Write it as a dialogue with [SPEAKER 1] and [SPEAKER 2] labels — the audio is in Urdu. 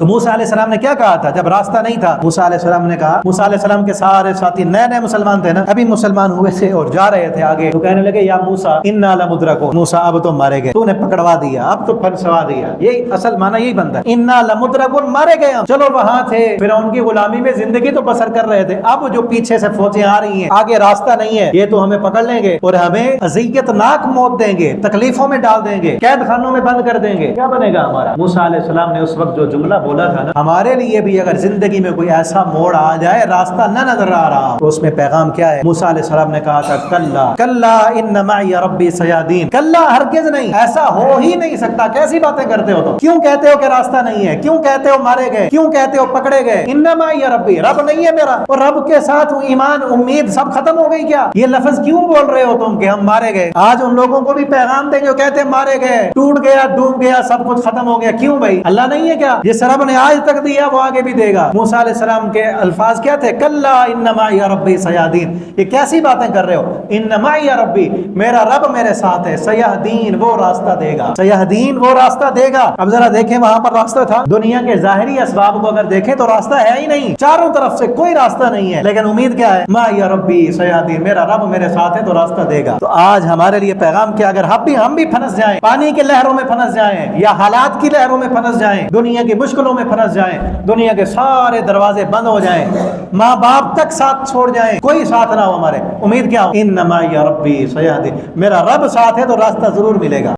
[SPEAKER 1] تو موسیٰ علیہ السلام نے کیا کہا تھا جب راستہ نہیں تھا؟ موسیٰ علیہ السلام نے کہا، موسیٰ علیہ السلام کے سارے ساتھی نئے نئے مسلمان تھے نا، ابھی مسلمان ہوئے تھے اور جا رہے تھے آگے، تو کہنے لگے یا موسیٰ انا لمدرکون، موسیٰ اب تو مارے گئے، تو نے پکڑوا دیا، اب تو پھنسوا دیا۔ یہی اصل معنی یہی بنتا ہے، انا لمدرکون، مارے گئے ہم۔ چلو وہاں تھے فرعون کی غلامی میں زندگی تو بسر کر رہے تھے، اب جو پیچھے سے فوجیں آ رہی ہیں، آگے راستہ نہیں ہے، یہ تو ہمیں پکڑ لیں گے اور ہمیں اذیت ناک موت دیں گے، تکلیفوں میں ڈال دیں گے، قید خانوں میں بند کر دیں گے، کیا بنے گا ہمارا؟ موسیٰ علیہ السلام نے اس وقت جو جملہ بولا تھا نا، ہمارے لیے بھی اگر زندگی میں کوئی ایسا موڑ آ جائے، راستہ نہ نظر آ رہا تو اس میں پیغام کیا ہے؟ موسیٰ علیہ السلام نے کہا تھا کلا کلا ان معی ربی سیہدین، کلا ہرگز نہیں، ایسا ہو ہی نہیں سکتا۔ کیسی باتیں کرتے ہو؟ تو کیوں کہتے ہو کہ راستہ نہیں ہے؟ کیوں کہتے ہو مارے گئے؟ کیوں کہتے ہو پکڑے گئے؟ ان معی ربی، رب نہیں ہے میرا، اور رب کے ساتھ ایمان امید سب ختم ہو گئی کیا؟ یہ لفظ کیوں بول رہے ہو تم کہ ہم مارے گئے؟ آج ان لوگوں کو بھی پیغام دیں جو کہتے ہیں مارے گئے، ٹوٹ گیا، ڈوب گیا، سب کچھ ختم ہو گیا۔ کیوں بھائی؟ اللہ نہیں ہے کیا؟ جس رب نے آج تک دیا وہ آگے بھی دے گا۔ موسیٰ علیہ السلام کے الفاظ کیا تھے؟ کلا ان معی ربی سیہدین، یہ کیسی باتیں کر رہے ہو؟ ان معی ربی، میرا رب میرے ساتھ ہے، سیہدین، وہ راستہ دے گا، سیہدین، وہ راستہ دے گا۔ اب ذرا دیکھیں وہاں پر راستہ تھا، دنیا کے ظاہری اسباب کو اگر دیکھیں تو راستہ ہے ہی نہیں، چاروں طرف سے کوئی راستہ نہیں ہے، لیکن امید کیا ہے؟ معی ربی سیہدین، میرا رب میرے ساتھ ہے تو راستہ دے گا۔ تو آج ہمارے لیے پیغام کیا؟ اگر ہم بھی پھنس جائیں، پانی کی لہروں میں پھنس جائیں یا حالات کی لہروں میں پھنس جائیں، دنیا کی مشکلوں میں پھنس جائیں، دنیا کے سارے دروازے بند ہو جائیں، ماں باپ تک ساتھ چھوڑ جائیں، کوئی ساتھ نہ ہو ہمارے، امید کیا ہو؟ ان معی ربی سیہدین، میرا رب ساتھ ہے تو راستہ ضرور ملے گا۔